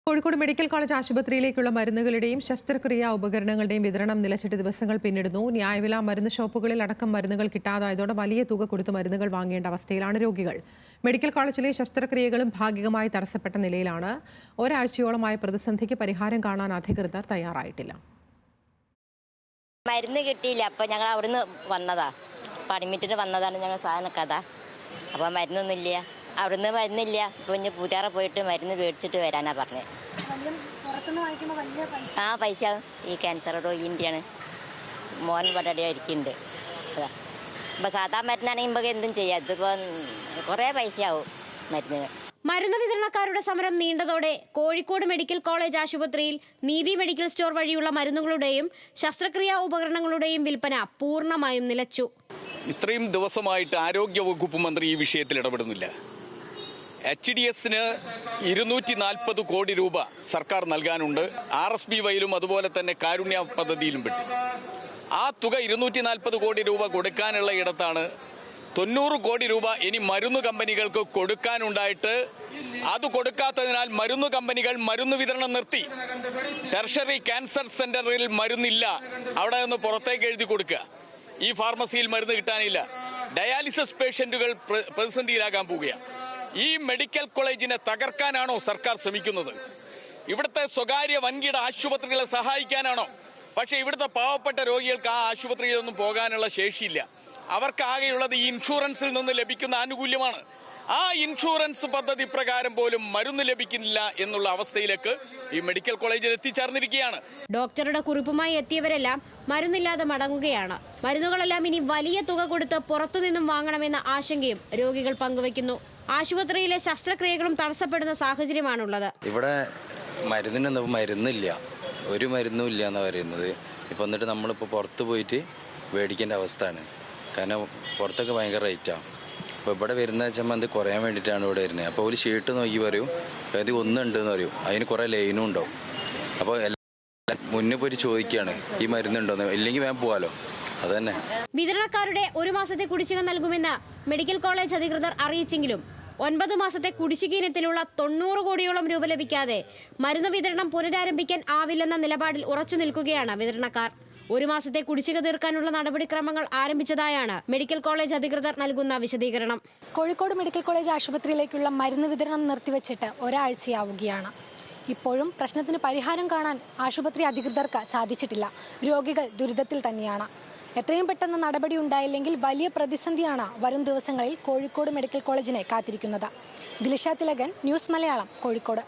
Kozhikode medical college ആശുപത്രിയിലേക്കുള്ള മരുന്നുകളുടെയും ശസ്ത്രക്രിയാ ഉപകരണങ്ങളുടെയും വിതരണം നിലച്ചിട്ട് ദിവസങ്ങൾ പിന്നിടുന്നു. ന്യായവില മരുന്ന് ഷോപ്പുകളിൽ അടക്കം മരുന്നുകൾ കിട്ടാതായതോടെ വലിയ തുക കൊടുത്ത് മരുന്നുകൾ വാങ്ങേണ്ട അവസ്ഥയിലാണ് രോഗികൾ. മെഡിക്കൽ കോളേജിലെ ശസ്ത്രക്രിയകളും ഭാഗികമായി തടസ്സപ്പെട്ട നിലയിലാണ്. ഒരാഴ്ചയോളമായ പ്രതിസന്ധിക്ക് പരിഹാരം കാണാൻ അധികൃതർ തയ്യാറായിട്ടില്ല. മരുന്ന് കിട്ടിയില്ല. അപ്പോൾ ഞങ്ങൾ അവിടുന്ന് വന്നതാ, അഡ്മിറ്റിന് വന്നതാണ് ഞങ്ങൾ സാധനക്കഥ. അപ്പോൾ മരുന്നൊന്നുമില്ല, അവിടുന്ന് മരുന്നില്ല. ഇപ്പോൾ ഇനി പൂജാറ പോയിട്ട് മരുന്ന് മേടിച്ചിട്ട് വരാനാ പറഞ്ഞത്. പൈസ ഈ ക്യാൻസർ രോഗിൻ്റെയാണ്, മോൻ ഇവിടെ ഇരിക്കുന്നുണ്ട്. അപ്പോൾ സാധാ മരുന്നാണെങ്കിൽ നമുക്ക് എന്തും ചെയ്യാം. ഇതിപ്പോൾ കുറേ പൈസയാവും മരുന്നിന്. മരുന്ന് വിതരണക്കാരുടെ സമരം നീണ്ടതോടെ കോഴിക്കോട് മെഡിക്കൽ കോളേജ് ആശുപത്രിയിൽ നീതി മെഡിക്കൽ സ്റ്റോർ വഴിയുള്ള മരുന്നുകളുടെയും ശസ്ത്രക്രിയാ ഉപകരണങ്ങളുടെയും വിൽപ്പന പൂർണ്ണമായും നിലച്ചു. ഇത്രയും ദിവസമായിട്ട് ആരോഗ്യവകുപ്പ് മന്ത്രി ഈ വിഷയത്തിൽ ഇടപെടുന്നില്ല. HDSന് 240 കോടി രൂപ സർക്കാർ നൽകാനുണ്ട്. RSBYയിലും അതുപോലെ തന്നെ കാരുണ്യ പദ്ധതിയിലും പെട്ടു. ആ തുക 240 കോടി രൂപ കൊടുക്കാനുള്ള ഇടത്താണ് 90 കോടി രൂപ ഇനി മരുന്ന് കമ്പനികൾക്ക് കൊടുക്കാനുണ്ടായിട്ട് അത് കൊടുക്കാത്തതിനാൽ മരുന്ന് കമ്പനികൾ മരുന്ന് വിതരണം നിർത്തി. ടെർഷറി ക്യാൻസർ സെന്ററിൽ മരുന്നില്ല, അവിടെ നിന്ന് പുറത്തേക്ക് എഴുതി കൊടുക്കുക. ഈ ഫാർമസിയിൽ മരുന്ന് കിട്ടാനില്ല. ഡയാലിസിസ് പേഷ്യന്റുകൾ പ്രതിസന്ധിയിലാകാൻ പോവുകയാണ്. ഈ മെഡിക്കൽ കോളേജിനെ തകർക്കാനാണോ സർക്കാർ ശ്രമിക്കുന്നത്? ഇവിടുത്തെ സ്വകാര്യ വൻകിട ആശുപത്രികളെ സഹായിക്കാനാണോ? പക്ഷേ ഇവിടുത്തെ പാവപ്പെട്ട രോഗികൾക്ക് ആ ആശുപത്രിയിലൊന്നും പോകാനുള്ള ശേഷിയില്ല. അവർക്ക് ആകെയുള്ളത് ഈ ഇൻഷുറൻസിൽ നിന്ന് ലഭിക്കുന്ന ആനുകൂല്യമാണ്. ആ ഇൻഷുറൻസ് പദ്ധതി പ്രകാരം പോലും മരുന്ന് ലഭിക്കുന്നില്ല എന്നുള്ള അവസ്ഥയിലേക്ക് ഈ മെഡിക്കൽ കോളേജിൽ എത്തിച്ചേർന്നിരിക്കുകയാണ്. ഡോക്ടറുടെ കുറിപ്പുമായി എത്തിയവരെല്ലാം മരുന്നില്ലാതെ മടങ്ങുകയാണ്. മരുന്നുകളെല്ലാം ഇനി വലിയ തുക കൊടുത്ത് പുറത്തുനിന്നും വാങ്ങണമെന്ന ആശങ്കയും രോഗികൾ പങ്കുവയ്ക്കുന്നു. ആശുപത്രിയിലെ ശസ്ത്രക്രിയകളും തടസ്സപ്പെടുന്ന സാഹചര്യമാണുള്ളത്. ഇവിടെ മരുന്നിനൊന്നും മരുന്നില്ല, ഒരു മരുന്നും ഇല്ല എന്നാണ് പറയുന്നത്. ഇപ്പം എന്നിട്ട് നമ്മളിപ്പോൾ പുറത്ത് പോയിട്ട് മേടിക്കേണ്ട അവസ്ഥയാണ്. കാരണം പുറത്തൊക്കെ ഭയങ്കര റേറ്റാണ്. അപ്പോൾ ഇവിടെ വരുന്ന വെച്ചാൽ അത് കുറയാൻ വേണ്ടിയിട്ടാണ് ഇവിടെ വരുന്നത്. അപ്പോൾ ഒരു ഷീട്ട് നോക്കി പറയും, അതായത് ഒന്നുണ്ടെന്ന് പറയും, അതിന് കുറേ ലൈനും ഉണ്ടാവും. അപ്പോൾ മുന്നേ പോയി ചോദിക്കുകയാണ് ഈ മരുന്നുണ്ടോന്ന്, ഇല്ലെങ്കിൽ വേഗം പോകാമല്ലോ. അതന്നെ. വിതരണക്കാരുടെ 1 മാസത്തെ കുടിശ്ശിക നൽകുമെന്ന് മെഡിക്കൽ കോളേജ് അധികൃതർ അറിയിച്ചെങ്കിലും 9 മാസത്തെ കുടിശ്ശിക ഇനത്തിലുള്ള 90 കോടിയോളം രൂപ ലഭിക്കാതെ മരുന്ന് വിതരണം പുനരാരംഭിക്കാൻ ആവില്ലെന്ന നിലപാടിൽ ഉറച്ചു നിൽക്കുകയാണ് വിതരണക്കാർ. 1 മാസത്തെ കുടിശ്ശിക തീർക്കാനുള്ള നടപടിക്രമങ്ങൾ ആരംഭിച്ചതായാണ് മെഡിക്കൽ കോളേജ് അധികൃതർ നൽകുന്ന വിശദീകരണം. കോഴിക്കോട് മെഡിക്കൽ കോളേജ് ആശുപത്രിയിലേക്കുള്ള മരുന്ന് വിതരണം നിർത്തിവെച്ചിട്ട് ഒരാഴ്ചയാവുകയാണ്. ഇപ്പോഴും പ്രശ്നത്തിന് പരിഹാരം കാണാൻ ആശുപത്രി അധികൃതർക്ക് സാധിച്ചിട്ടില്ല. രോഗികൾ ദുരിതത്തിൽ തന്നെയാണ്. എത്രയും പെട്ടെന്ന് നടപടി ഉണ്ടായില്ലെങ്കിൽ വലിയ പ്രതിസന്ധിയാണ് വരും ദിവസങ്ങളിൽ കോഴിക്കോട് മെഡിക്കൽ കോളേജിനെ കാത്തിരിക്കുന്നത്. ദിലിഷ തിലകൻ, ന്യൂസ് മലയാളം, കോഴിക്കോട്.